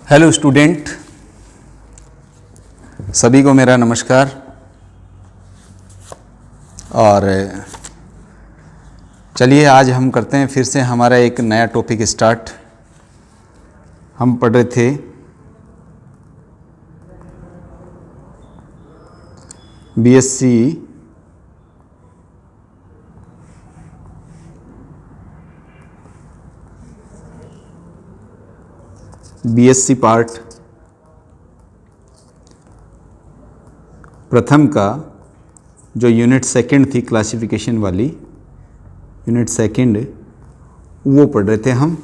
Hello student, सभी को मेरा नमस्कार। और चलिए आज हम करते हैं फिर से हमारा एक नया टॉपिक स्टार्ट। हम पढ़ रहे थे बीएससी पार्ट प्रथम का जो यूनिट सेकंड थी क्लासिफिकेशन वाली, यूनिट सेकंड वो पढ़ रहे थे हम।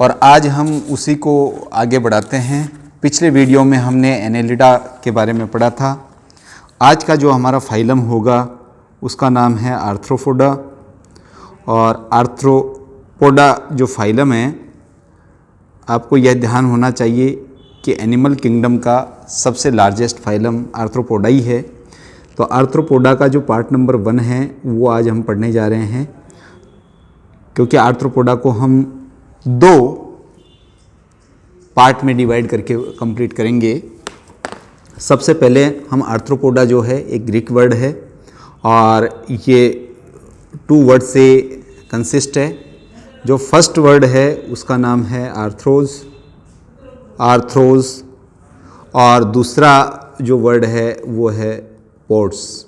और आज हम उसी को आगे बढ़ाते हैं। पिछले वीडियो में हमने एनेलिडा के बारे में पढ़ा था। आज का जो हमारा फाइलम होगा उसका नाम है आर्थ्रोपोडा। और आर्थ्रोपोडा जो फाइलम है, आपको यह ध्यान होना चाहिए कि एनिमल किंगडम का सबसे लार्जेस्ट फाइलम आर्थ्रोपोडा ही है। तो आर्थ्रोपोडा का जो पार्ट नंबर 1 है वो आज हम पढ़ने जा रहे हैं, क्योंकि आर्थ्रोपोडा को हम 2 पार्ट में डिवाइड करके कंप्लीट करेंगे। सबसे पहले हम आर्थ्रोपोडा जो है एक ग्रीक वर्ड है और ये 2 वर्ड से कंसिस्ट है। जो फर्स्ट वर्ड है उसका नाम है आर्थ्रोज, और दूसरा जो वर्ड है वो है पोड्स।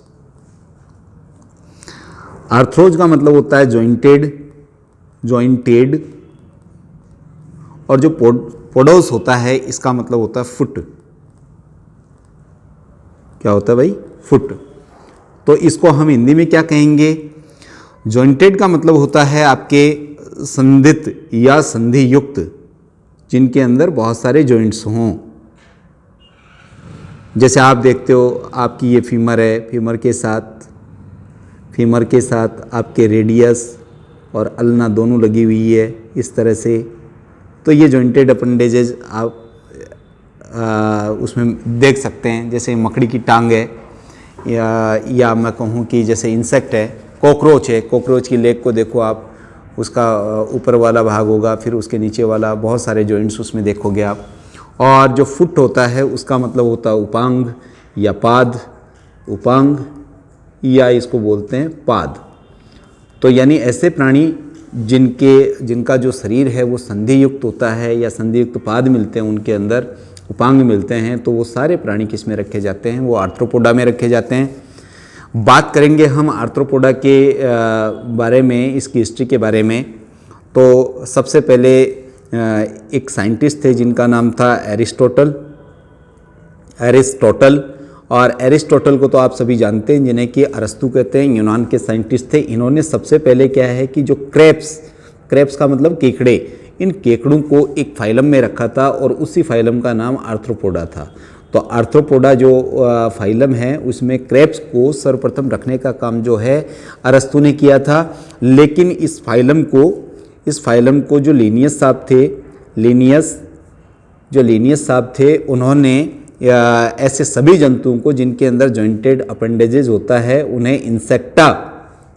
आर्थ्रोज का मतलब होता है जॉइंटेड, और जो पोडोस होता है इसका मतलब होता है फुट। क्या होता है भाई? फुट। तो इसको हम हिंदी में क्या कहेंगे? जॉइंटेड का मतलब होता है आपके संधित या संधि युक्त, जिनके अंदर बहुत सारे जॉइंट्स हों। जैसे आप देखते हो, आपकी ये फीमर है, फीमर के साथ आपके रेडियस और अल्ना दोनों लगी हुई है इस तरह से। तो ये जॉइंटेड अपेंडेजेज आप उसमें देख सकते हैं। जैसे मकड़ी की टांग है, या मैं कहूँ कि जैसे इंसेक्ट है, कॉकरोच है, कॉकरोच की लेग को देखो आप, उसका ऊपर वाला भाग होगा, फिर उसके नीचे वाला, बहुत सारे जॉइंट्स उसमें देखोगे आप। और जो फुट होता है उसका मतलब होता है उपांग या पाद, उपांग या इसको बोलते हैं पाद। तो यानी ऐसे प्राणी जिनका जो शरीर है वो संधि युक्त होता है या संधि युक्त पाद मिलते हैं, उनके अंदर उपांग मिलते हैं, तो वो सारे प्राणी किस में रखे जाते हैं? वो आर्थ्रोपोडा में रखे जाते हैं। बात करेंगे हम आर्थ्रोपोडा के बारे में, इसकी हिस्ट्री के बारे में। तो सबसे पहले एक साइंटिस्ट थे जिनका नाम था एरिस्टोटल। और एरिस्टोटल को तो आप सभी जानते हैं, जिन्हें कि अरस्तु कहते हैं, यूनान के साइंटिस्ट थे। इन्होंने सबसे पहले क्या है कि जो क्रेप्स का मतलब केकड़े, इन केकड़ों को एक फाइलम में रखा था और उसी फाइलम का नाम आर्थ्रोपोडा था। तो आर्थ्रोपोडा जो फाइलम है उसमें क्रेप्स को सर्वप्रथम रखने का काम जो है अरस्तु ने किया था। लेकिन इस फाइलम को जो लीनियस साहब थे, उन्होंने ऐसे सभी जंतुओं को जिनके अंदर जॉइंटेड अपेंडेजेस होता है उन्हें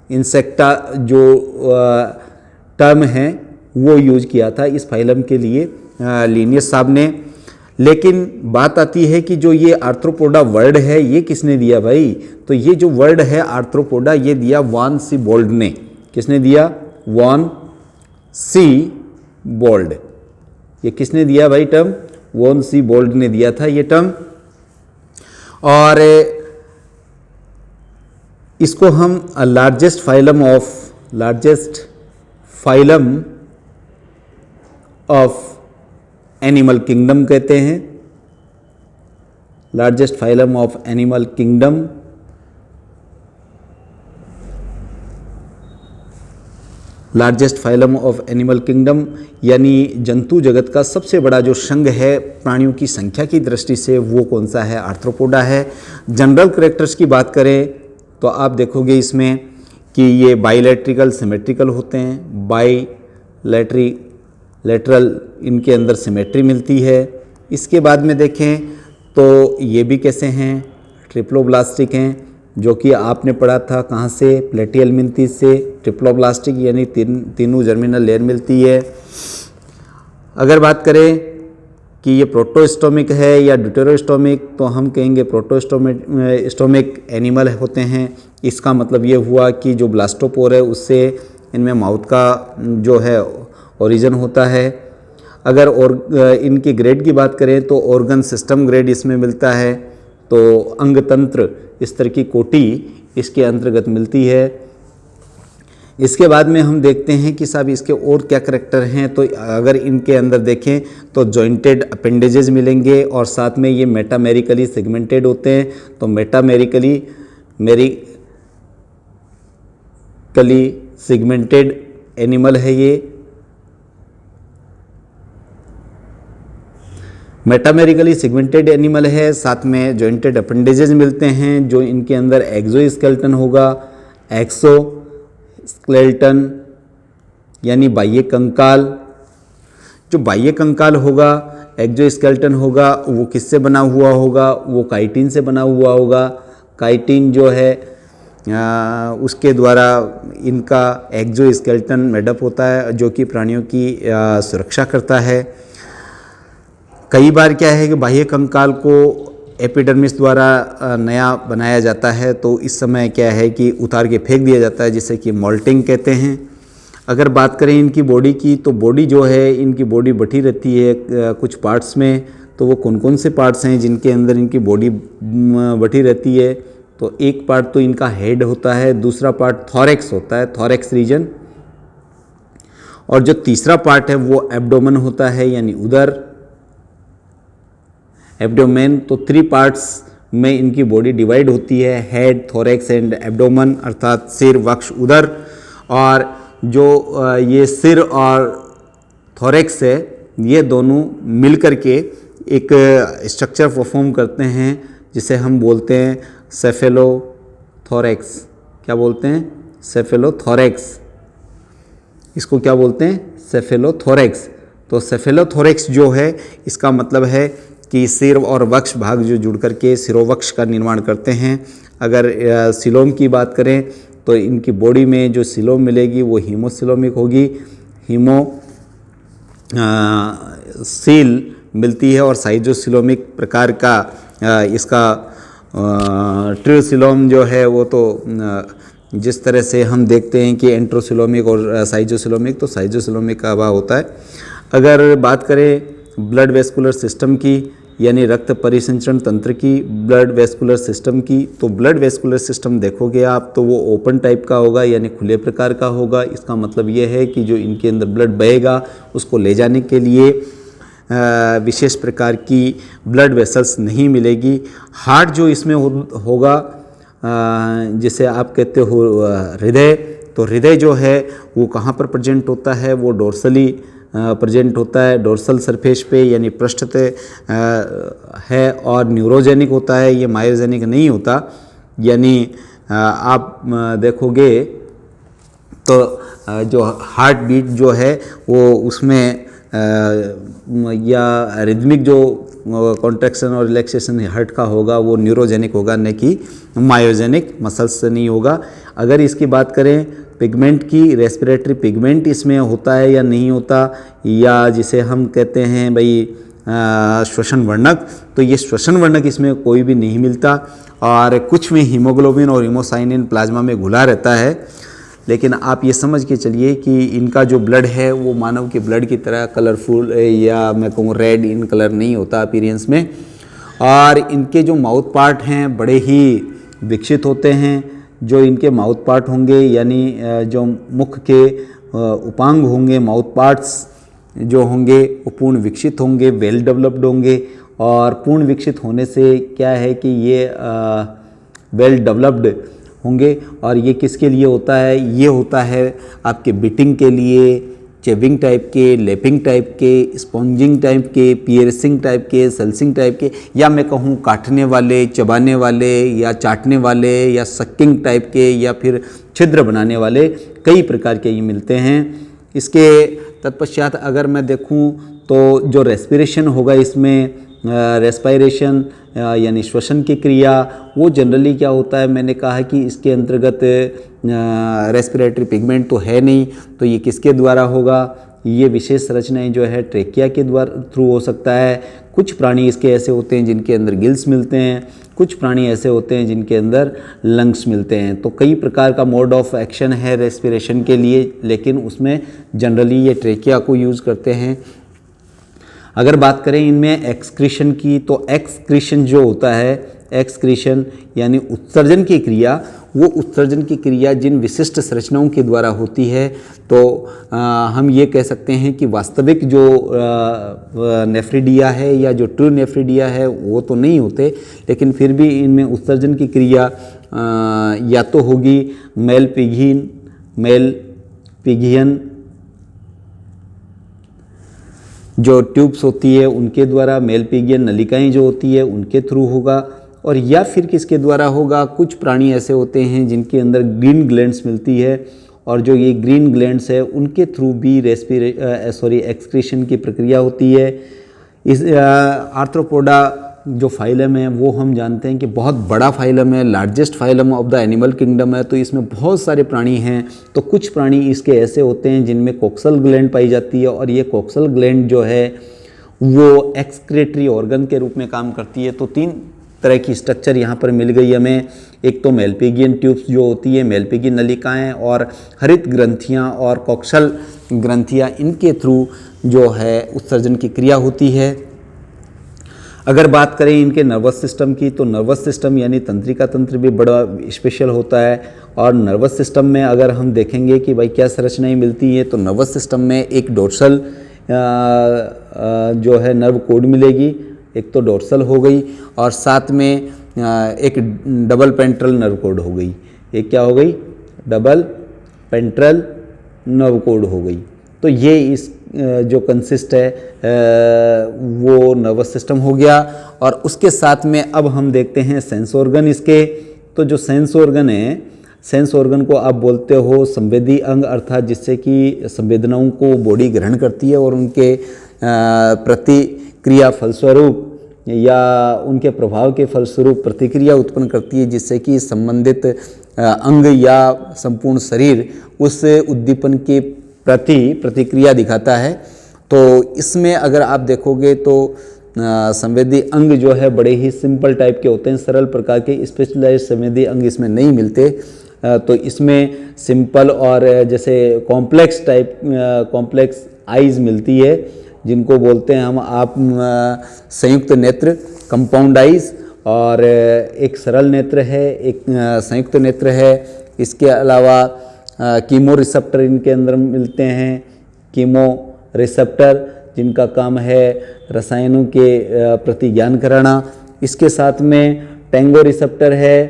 इंसेक्टा जो टर्म है वो यूज किया था इस फाइलम के लिए लीनियस साहब ने। लेकिन बात आती है कि जो ये आर्थ्रोपोडा वर्ड है ये किसने दिया भाई? तो ये जो वर्ड है आर्थ्रोपोडा, ये दिया वॉन सी बोल्ड ने। किसने दिया? वॉन सी बोल्ड। ये किसने दिया भाई टर्म? वॉन सी बोल्ड ने दिया था ये टर्म। और इसको हम largest phylum of animal kingdom कहते हैं। Largest phylum of animal kingdom. Largest phylum of animal kingdom यानी जंतु जगत का सबसे बड़ा जो संघ है प्राणियों की संख्या की दृष्टि से, वो कौन सा है? आर्थ्रोपोडा है। जनरल कैरेक्टर्स की बात करें तो आप देखोगे इसमें कि ये बाइलेट्रिकल सिमेट्रिकल होते हैं। लेटरल इनके अंदर सिमेट्री मिलती है। इसके बाद में देखें तो ये भी कैसे हैं? ट्रिप्लोब्लास्टिक हैं, जो कि आपने पढ़ा था कहाँ से? प्लेटियल मिनती से। ट्रिप्लोब्लास्टिक यानी तीनों जर्मिनल लेयर मिलती है। अगर बात करें कि ये प्रोटोस्टोमिक है या ड्यूटेरोस्टोमिक, तो हम कहेंगे प्रोटोस्टोमिक एनिमल होते हैं। इसका मतलब ये हुआ कि जो ब्लास्टोपोर है उससे इनमें माउथ का जो है ओरिजिन होता है। अगर और इनकी ग्रेड की बात करें तो ऑर्गन सिस्टम ग्रेड इसमें मिलता है, तो अंग तंत्र इस तरह की कोटि इसके अंतर्गत मिलती है। इसके बाद में हम देखते हैं कि साहब इसके और क्या करेक्टर हैं। तो अगर इनके अंदर देखें तो जॉइंटेड अपेंडेजेस मिलेंगे और साथ में ये मेटामेरिकली सेगमेंटेड होते हैं। तो मेटामेरिकली सेगमेंटेड एनिमल है ये। मेटामेरिकली सेगमेंटेड एनिमल है, साथ में जॉइंटेड अपेंडेजेस मिलते हैं जो इनके अंदर एक्सोस्केलेटन होगा, एक्सोस्केलेटन यानी बाह्य कंकाल। जो बाह्य कंकाल होगा, एक्सोस्केलेटन होगा, वो किससे बना हुआ होगा? वो काइटिन से बना हुआ होगा। काइटिन जो है उसके द्वारा इनका एक्सोस्केलेटन मेडअप होता है, जो कि प्राणियों की सुरक्षा करता है। कई बार क्या है कि बाह्य कंकाल को एपिडर्मिस द्वारा नया बनाया जाता है, तो इस समय क्या है कि उतार के फेंक दिया जाता है, जिसे कि मोल्टिंग कहते हैं। अगर बात करें इनकी बॉडी की, तो बॉडी जो है इनकी बॉडी बटी रहती है कुछ पार्ट्स में। तो वो कौन कौन से पार्ट्स हैं जिनके अंदर इनकी बॉडी बटी रहती है? तो एक पार्ट तो इनका हेड होता है, दूसरा पार्ट थोरैक्स होता है, थोरैक्स रीजन, और जो तीसरा पार्ट है वो एब्डोमेन होता है, यानी उदर, एब्डोमेन। तो 3 पार्ट्स में इनकी बॉडी डिवाइड होती है, हेड, थोरैक्स एंड एब्डोमेन, अर्थात सिर, वक्ष, उदर। और जो ये सिर और थोरैक्स है, ये दोनों मिलकर के एक स्ट्रक्चर परफॉर्म करते हैं जिसे हम बोलते हैं सेफेलोथोरैक्स। क्या बोलते हैं? सेफेलोथोरैक्स। इसको क्या बोलते हैं? सेफेलोथोरैक्स। तो सेफेलोथोरैक्स जो है, इसका मतलब है कि सिर और वक्ष भाग जो जुड़ करके सिरोवक्ष का निर्माण करते हैं। अगर सिलोम की बात करें तो इनकी बॉडी में जो सिलोम मिलेगी वो हीमोसिलोमिक होगी, सील मिलती है, और साइजोसिलोमिक प्रकार का इसका ट्रियोसिलोम जो है वो तो जिस तरह से हम देखते हैं कि एंट्रोसिलोमिक और साइजोसिलोमिक, तो साइजोसिलोमिक का अभाव होता है। अगर बात करें ब्लड वेस्कुलर सिस्टम की, यानी रक्त परिसंचरण तंत्र की, ब्लड वेस्कुलर सिस्टम की, तो ब्लड वेस्कुलर सिस्टम देखोगे आप तो वो ओपन टाइप का होगा, यानी खुले प्रकार का होगा। इसका मतलब ये है कि जो इनके अंदर ब्लड बहेगा उसको ले जाने के लिए विशेष प्रकार की ब्लड वेसल्स नहीं मिलेगी। हार्ट जो इसमें होगा, जिसे आप कहते हो हृदय, तो हृदय जो है वो कहाँ पर प्रेजेंट होता है? वो डोर्सली प्रेजेंट होता है, डोर्सल सरफेस पे, यानी पृष्ठ पे है, और न्यूरोजेनिक होता है, ये मायोजेनिक नहीं होता। यानी आप देखोगे तो जो हार्ट बीट जो है वो उसमें या रिदमिक जो कॉन्ट्रैक्शन और रिलैक्सेशन हार्ट का होगा वो न्यूरोजेनिक होगा, न कि मायोजेनिक, मसल्स से नहीं होगा। अगर इसकी बात करें पिगमेंट की, रेस्पिरेटरी पिगमेंट इसमें होता है या नहीं होता, या जिसे हम कहते हैं भाई श्वसन वर्णक, तो ये श्वसन वर्णक इसमें कोई भी नहीं मिलता। और कुछ में हीमोग्लोबिन और हीमोसाइनिन प्लाज्मा में घुला रहता है। लेकिन आप ये समझ के चलिए कि इनका जो ब्लड है वो मानव के ब्लड की तरह कलरफुल या मैं कहूँ रेड इन कलर नहीं होता अपीयरेंस में। और इनके जो माउथ पार्ट हैं बड़े ही विकसित होते हैं। जो इनके माउथ पार्ट होंगे, यानी जो मुख के उपांग होंगे, माउथ पार्ट्स जो होंगे वो पूर्ण विकसित होंगे, वेल डेवलप्ड होंगे। और पूर्ण विकसित होने से क्या है कि ये वेल डेवलप्ड होंगे। और ये किसके लिए होता है? ये होता है आपके बिटिंग के लिए, चेविंग टाइप के, लैपिंग टाइप के, स्पॉन्जिंग टाइप के, पियर्सिंग टाइप के, सल्सिंग टाइप के, या मैं कहूँ काटने वाले, चबाने वाले, या चाटने वाले, या सक्किंग टाइप के, या फिर छिद्र बनाने वाले, कई प्रकार के ये मिलते हैं। इसके तत्पश्चात अगर मैं देखूँ तो जो रेस्पिरेशन होगा इसमें, रेस्पायरेशन यानी श्वसन की क्रिया, वो जनरली क्या होता है, मैंने कहा कि इसके अंतर्गत रेस्पिरेटरी पिगमेंट तो है नहीं, तो ये किसके द्वारा होगा? ये विशेष संरचनाएं जो है ट्रेकिया के द्वारा थ्रू हो सकता है। कुछ प्राणी इसके ऐसे होते हैं जिनके अंदर गिल्स मिलते हैं, कुछ प्राणी ऐसे होते हैं जिनके अंदर लंग्स मिलते हैं। तो कई प्रकार का मोड ऑफ एक्शन है रेस्पिरेशन के लिए, लेकिन उसमें जनरली ये ट्रेकिया को यूज़ करते हैं। अगर बात करें इनमें एक्सक्रीशन की, तो एक्सक्रीशन जो होता है, एक्सक्रीशन यानी उत्सर्जन की क्रिया, वो उत्सर्जन की क्रिया जिन विशिष्ट संरचनाओं के द्वारा होती है, तो हम ये कह सकते हैं कि वास्तविक जो नेफ्रिडिया है या जो ट्रू नेफ्रिडिया है वो तो नहीं होते, लेकिन फिर भी इनमें उत्सर्जन की क्रिया या तो होगी मेल पिगियन जो ट्यूब्स होती है उनके द्वारा, मेल पिगियन नलिकाएं जो होती है उनके थ्रू होगा, और या फिर किसके द्वारा होगा, कुछ प्राणी ऐसे होते हैं जिनके अंदर ग्रीन ग्लैंड्स मिलती है, और जो ये ग्रीन ग्लैंड्स है उनके थ्रू भी एक्सक्रीशन की प्रक्रिया होती है। इस आर्थ्रोपोडा जो फाइलम है वो हम जानते हैं कि बहुत बड़ा फाइलम है, largest phylum of the animal kingdom है, तो इसमें बहुत सारे प्राणी हैं। तो कुछ प्राणी इसके ऐसे होते हैं जिनमें कोक्सल ग्लैंड पाई जाती है, और ये कोक्सल ग्लैंड जो है वो एक्सक्रेटरी ऑर्गन के रूप में काम करती है। तो 3 तरह की स्ट्रक्चर यहाँ पर मिल गई हमें। एक तो मेलपिगियन ट्यूब्स जो होती है, मेलपिगियन नलिकाएं, और हरित ग्रंथियाँ और कोक्सल ग्रंथियाँ, इनके थ्रू जो है उत्सर्जन की क्रिया होती है। अगर बात करें इनके नर्वस सिस्टम की, तो नर्वस सिस्टम यानी तंत्रिका तंत्र भी बड़ा स्पेशल होता है। और नर्वस सिस्टम में अगर हम देखेंगे कि भाई क्या संरचनाएं मिलती हैं, तो नर्वस सिस्टम में एक डोर्सल जो है नर्व कोड मिलेगी, एक तो डोर्सल हो गई, और साथ में एक डबल पेंट्रल नर्व कोड हो गई। एक क्या हो गई, डबल पेंट्रल नर्व कोड हो गई। तो ये इस जो कंसिस्ट है वो नर्वस सिस्टम हो गया। और उसके साथ में अब हम देखते हैं सेंस ऑर्गन इसके। तो जो सेंस ऑर्गन है, सेंस ऑर्गन को आप बोलते हो संवेदी अंग, अर्थात जिससे कि संवेदनाओं को बॉडी ग्रहण करती है और उनके प्रतिक्रिया फलस्वरूप या उनके प्रभाव के फलस्वरूप प्रतिक्रिया उत्पन्न करती है, जिससे कि संबंधित अंग या संपूर्ण शरीर उस उद्दीपन के प्रति प्रतिक्रिया दिखाता है। तो इसमें अगर आप देखोगे तो संवेदी अंग जो है बड़े ही सिंपल टाइप के होते हैं, सरल प्रकार के, स्पेशलाइज्ड संवेदी अंग इसमें नहीं मिलते। तो इसमें सिंपल और जैसे कॉम्प्लेक्स टाइप कॉम्प्लेक्स आइज़ मिलती है, जिनको बोलते हैं हम आप संयुक्त नेत्र, कंपाउंड आइज़, और एक सरल नेत्र है, एक संयुक्त नेत्र है। इसके अलावा कीमो रिसेप्टर इनके अंदर मिलते हैं, कीमो रिसेप्टर जिनका काम है रसायनों के प्रति ज्ञान कराना। इसके साथ में टेंगो रिसेप्टर है।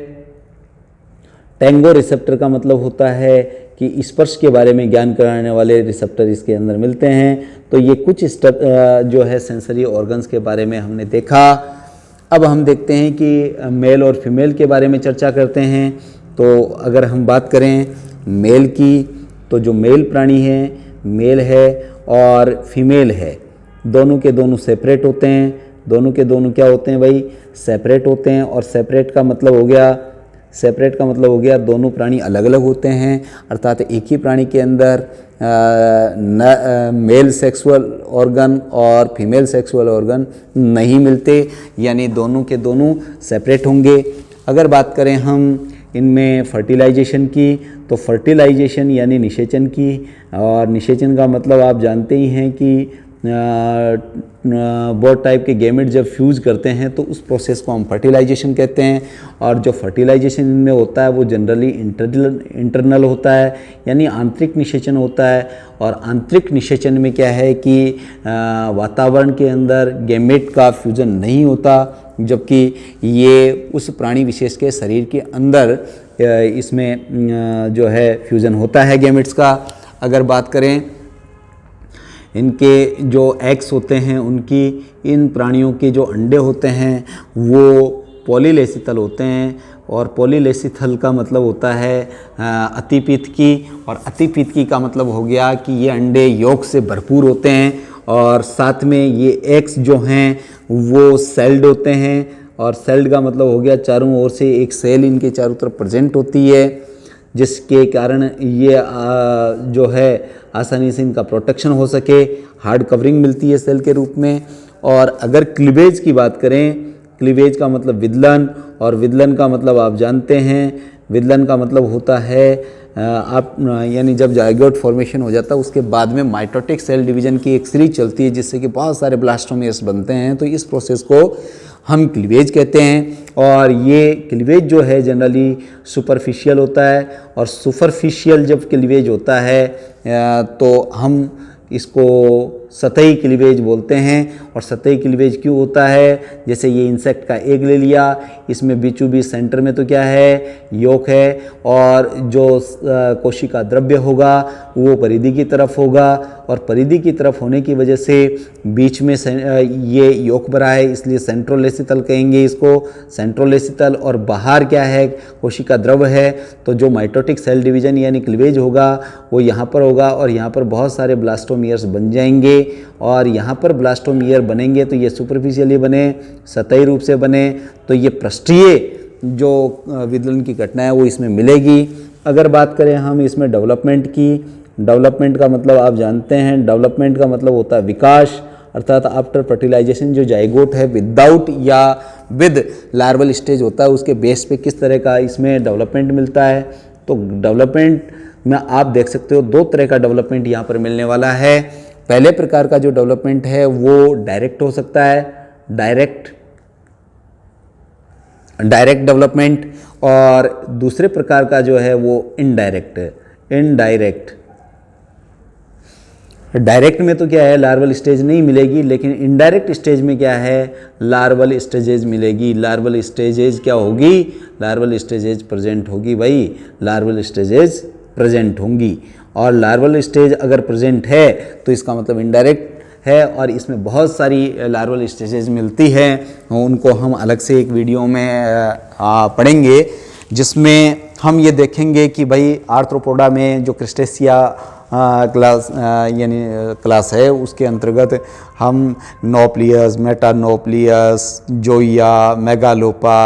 टेंगो रिसेप्टर का मतलब होता है कि स्पर्श के बारे में ज्ञान कराने वाले रिसेप्टर इसके अंदर मिलते हैं। तो ये कुछ जो है सेंसरी ऑर्गन्स के बारे में हमने देखा। अब हम देखते हैं कि मेल और फीमेल के बारे में चर्चा करते हैं। तो अगर हम बात करें मेल की, तो जो मेल प्राणी है, मेल है और फीमेल है, दोनों के दोनों सेपरेट होते हैं। दोनों के दोनों क्या होते हैं भाई, सेपरेट होते हैं। और सेपरेट का मतलब हो गया दोनों प्राणी अलग अलग होते हैं, अर्थात एक ही प्राणी के अंदर मेल सेक्सुअल ऑर्गन और फीमेल सेक्सुअल ऑर्गन नहीं मिलते, यानी दोनों के दोनों सेपरेट होंगे। अगर बात करें हम इनमें फर्टिलाइजेशन की, तो फर्टिलाइजेशन यानी निषेचन की, और निषेचन का मतलब आप जानते ही हैं कि बहुत टाइप के गैमेट जब फ्यूज करते हैं तो उस प्रोसेस को हम फर्टिलाइजेशन कहते हैं। और जो फर्टिलाइजेशन इनमें होता है वो जनरली इंटरनल होता है, यानी आंतरिक निषेचन होता है। और आंतरिक निषेचन में क्या है कि वातावरण के अंदर गैमेट का फ्यूजन नहीं होता, जबकि ये उस प्राणी विशेष के शरीर के अंदर इसमें जो है फ्यूजन होता है गैमेट्स का। अगर बात करें इनके जो एग्स होते हैं उनकी, इन प्राणियों के जो अंडे होते हैं वो पॉलीलेसिथल होते हैं। और पॉलीलेसिथल का मतलब होता है अतिपीतकी, और अतिपीतकी का मतलब हो गया कि ये अंडे यॉल्क से भरपूर होते हैं। और साथ में ये एग्स जो हैं वो सेल्ड होते हैं, और सेल्ड का मतलब हो गया चारों ओर से एक सेल इनके चारों तरफ प्रेजेंट होती है, जिसके कारण ये जो है आसानी से इनका प्रोटेक्शन हो सके, हार्ड कवरिंग मिलती है सेल के रूप में। और अगर क्लीवेज की बात करें, क्लीवेज का मतलब विदलन, और विदलन का मतलब आप जानते हैं, विदलन का मतलब होता है आप यानी जब जाइगोट फॉर्मेशन हो जाता है उसके बाद में माइटोटिक सेल डिवीजन की एक सीरीज चलती है जिससे कि बहुत सारे ब्लास्टोमियर्स बनते हैं, तो इस प्रोसेस को हम क्लीवेज कहते हैं। और ये क्लीवेज जो है जनरली सुपरफिशियल होता है, और सुपरफिशियल जब क्लीवेज होता है तो हम इसको सतही क्लीवेज बोलते हैं। और सतही क्लीवेज क्यों होता है, जैसे ये इंसेक्ट का एग ले लिया, इसमें बीचों बीच सेंटर में तो क्या है, योक है, और जो कोशिका द्रव्य होगा वो परिधि की तरफ होगा, और परिधि की तरफ होने की वजह से बीच में ये योक भरा है, इसलिए सेंट्रोलेसितल कहेंगे इसको, सेंट्रोलेसितल। और बाहर क्या है, कोशिका द्रव है। तो जो माइटोटिक सेल डिवीजन यानी क्लीवेज होगा वो यहाँ पर होगा, और यहाँ पर बहुत सारे ब्लास्टोमियर्स बन जाएंगे। और यहाँ पर ब्लास्टोमियर बनेंगे तो ये सुपरफिशियली बने, सतही रूप से बने, तो ये पृष्ठीय जो विदलन की घटना है वो इसमें मिलेगी। अगर बात करें हम इसमें डेवलपमेंट की, डेवलपमेंट का मतलब आप जानते हैं, डेवलपमेंट का मतलब होता है विकास, अर्थात आफ्टर फर्टिलाइजेशन जो जाइगोट है विदाउट या विद लार्वल स्टेज होता है उसके बेस पे किस तरह का इसमें डेवलपमेंट मिलता है। तो डेवलपमेंट में आप देख सकते हो दो तरह का डेवलपमेंट यहाँ पर मिलने वाला है। पहले प्रकार का जो डेवलपमेंट है वो डायरेक्ट हो सकता है, डायरेक्ट डेवलपमेंट, और दूसरे प्रकार का जो है वो इनडायरेक्ट है, इनडायरेक्ट। डायरेक्ट में तो क्या है, लार्वल स्टेज नहीं मिलेगी, लेकिन इनडायरेक्ट स्टेज में क्या है, लार्वल स्टेजेज मिलेगी। लार्वल स्टेजेज क्या होगी, लार्वल स्टेजेज प्रेजेंट होगी भाई, लार्वल स्टेजेज प्रेजेंट होंगी। और लार्वल स्टेज अगर प्रेजेंट है तो इसका मतलब इनडायरेक्ट है, और इसमें बहुत सारी लार्वल स्टेजेज मिलती हैं, उनको हम अलग से एक वीडियो में पढ़ेंगे, जिसमें हम ये देखेंगे कि भाई आर्थ्रोपोडा में जो क्रिस्टेसिया क्लास यानी क्लास है उसके अंतर्गत हम नोप्लियस, मेटानोप्लियस, जोइया, मेगालोपा,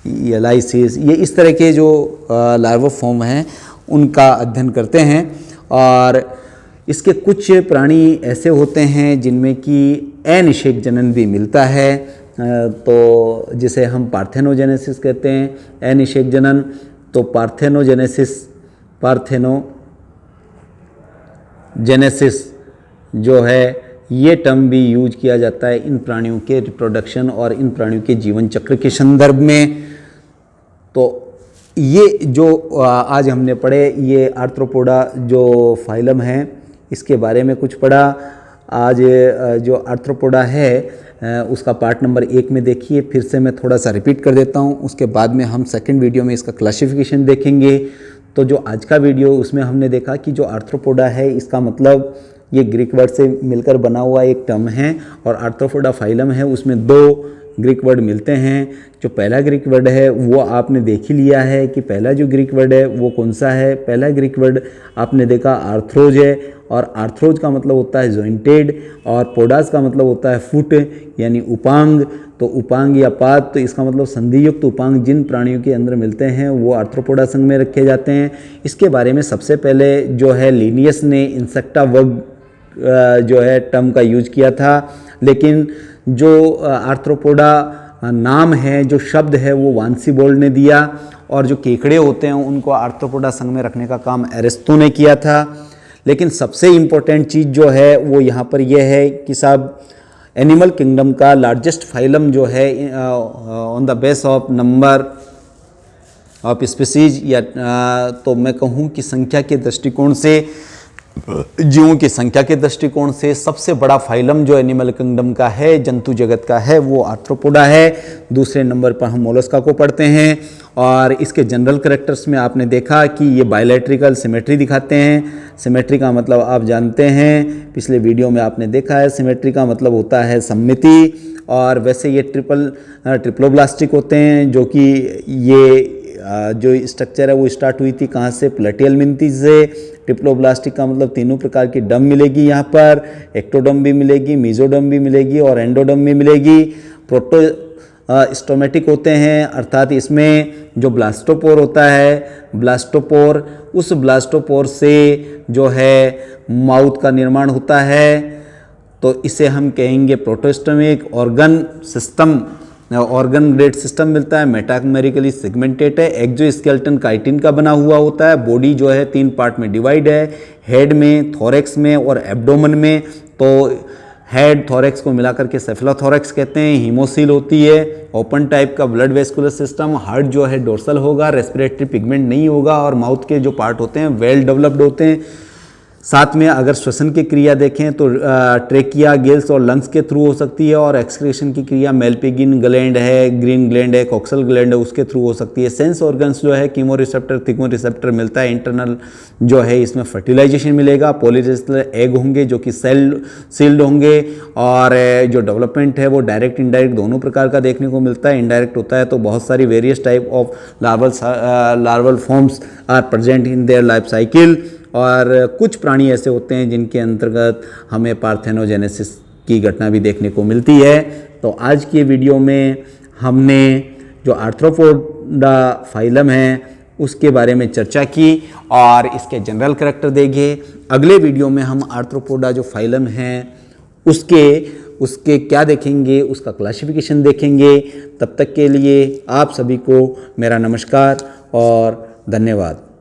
एलाइसिस, ये इस तरह के जो लार्वा फॉर्म हैं उनका अध्ययन करते हैं। और इसके कुछ प्राणी ऐसे होते हैं जिनमें कि अनिषेक जनन भी मिलता है, तो जिसे हम पार्थेनोजेनेसिस कहते हैं, अनिषेक जनन। तो पार्थेनोजेनेसिस जो है ये टर्म भी यूज किया जाता है इन प्राणियों के रिप्रोडक्शन और इन प्राणियों के जीवन चक्र के संदर्भ में। तो ये जो आज हमने पढ़े, ये आर्थ्रोपोडा जो फाइलम है इसके बारे में कुछ पढ़ा। आज जो आर्थ्रोपोडा है उसका पार्ट नंबर 1 में देखिए, फिर से मैं थोड़ा सा रिपीट कर देता हूँ, उसके बाद में हम सेकंड वीडियो में इसका क्लासिफिकेशन देखेंगे। तो जो आज का वीडियो उसमें हमने देखा कि जो आर्थ्रोपोडा है इसका मतलब ये ग्रीक वर्ड से मिलकर बना हुआ एक टर्म है, और आर्थ्रोपोडा फाइलम है उसमें 2 ग्रीक वर्ड मिलते हैं। जो पहला ग्रीक वर्ड है वो आपने देख ही लिया है कि पहला जो ग्रीक वर्ड है वो कौन सा है। पहला ग्रीक वर्ड आपने देखा आर्थ्रोज है, और आर्थ्रोज का मतलब होता है जॉइंटेड, और पोडास का मतलब होता है फुट यानी उपांग। तो उपांग या पाद, तो इसका मतलब संधियुक्त उपांग जिन प्राणियों के अंदर मिलते हैं वो आर्थ्रोपोडा संघ में रखे जाते हैं। इसके बारे में सबसे पहले जो है लिनियस ने इंसेक्टा वर्ग जो है टर्म का यूज किया था, लेकिन जो आर्थ्रोपोडा नाम है, जो शब्द है वो वांसीबोल्ड ने दिया, और जो केकड़े होते हैं उनको आर्थ्रोपोडा संघ में रखने का काम एरिस्टो ने किया था। लेकिन सबसे इम्पोर्टेंट चीज़ जो है वो यहाँ पर यह है कि साहब एनिमल किंगडम का लार्जेस्ट फाइलम जो है on the base of number of species, या तो मैं कहूँ कि संख्या के दृष्टिकोण से, जीवों की संख्या के दृष्टिकोण से सबसे बड़ा फाइलम जो एनिमल किंगडम का है, जंतु जगत का है, वो आर्थ्रोपोडा है। दूसरे नंबर पर हम मोलस्का को पढ़ते हैं, और इसके जनरल कैरेक्टर्स में आपने देखा कि ये बायोलैट्रिकल सिमेट्री दिखाते हैं। सिमेट्री का मतलब आप जानते हैं, पिछले वीडियो में आपने देखा है, सिमेट्री का मतलब होता है सममिति। और वैसे ये ट्रिप्लोब्लास्टिक होते हैं, जो कि ये जो स्ट्रक्चर है वो स्टार्ट हुई थी कहाँ से, प्लेटियल मिंथी से। ट्रिप्लोब्लास्टिक का मतलब तीनों प्रकार की डम मिलेगी यहाँ पर, एक्टोडम भी मिलेगी, मीजोडम भी मिलेगी और एंडोडम भी मिलेगी। स्टोमेटिक होते हैं, अर्थात इसमें जो ब्लास्टोपोर होता है, ब्लास्टोपोर, उस ब्लास्टोपोर से जो है माउथ का निर्माण होता है। तो इसे हम कहेंगे protostomic organ system, organ grade system मिलता है, मेटामेरिकली सेगमेंटेड है, एक्सोस्केलेटन काइटिन का बना हुआ होता है। बॉडी जो है 3 पार्ट में डिवाइड है, हेड में, थोरेक्स में और एब्डोमेन में। तो हेड थोरेक्स को मिलाकर के सेफेलोथोरेक्स कहते हैं। हीमोसील होती है, ओपन टाइप का ब्लड वेस्कुलर सिस्टम। हार्ट जो है डोर्सल होगा, रेस्पिरेटरी पिगमेंट नहीं होगा और माउथ के जो पार्ट होते हैं वेल डेवलप्ड होते हैं। साथ में अगर श्वसन की क्रिया देखें तो ट्रेकिया, गिल्स और लंग्स के थ्रू हो सकती है, और एक्सक्रीशन की क्रिया मेल्पिगिन ग्लैंड है, ग्रीन ग्लैंड है, कोक्सल ग्लैंड है, उसके थ्रू हो सकती है। सेंस ऑर्गन्स जो है कीमो रिसेप्टर, थिको रिसेप्टर मिलता है। इंटरनल जो है इसमें फर्टिलाइजेशन मिलेगा, पॉलीरेस्टल एग होंगे जो कि सेल सील्ड होंगे, और जो डेवलपमेंट है वो डायरेक्ट इनडायरेक्ट दोनों प्रकार का देखने को मिलता है। इनडायरेक्ट होता है तो बहुत सारी various type of larval forms are present in their life cycle, और कुछ प्राणी ऐसे होते हैं जिनके अंतर्गत हमें पार्थेनोजेनेसिस की घटना भी देखने को मिलती है। तो आज की वीडियो में हमने जो आर्थ्रोपोडा फाइलम है उसके बारे में चर्चा की और इसके जनरल कैरेक्टर देखे। अगले वीडियो में हम आर्थ्रोपोडा जो फाइलम है उसके क्या देखेंगे, उसका क्लासिफिकेशन देखेंगे। तब तक के लिए आप सभी को मेरा नमस्कार और धन्यवाद।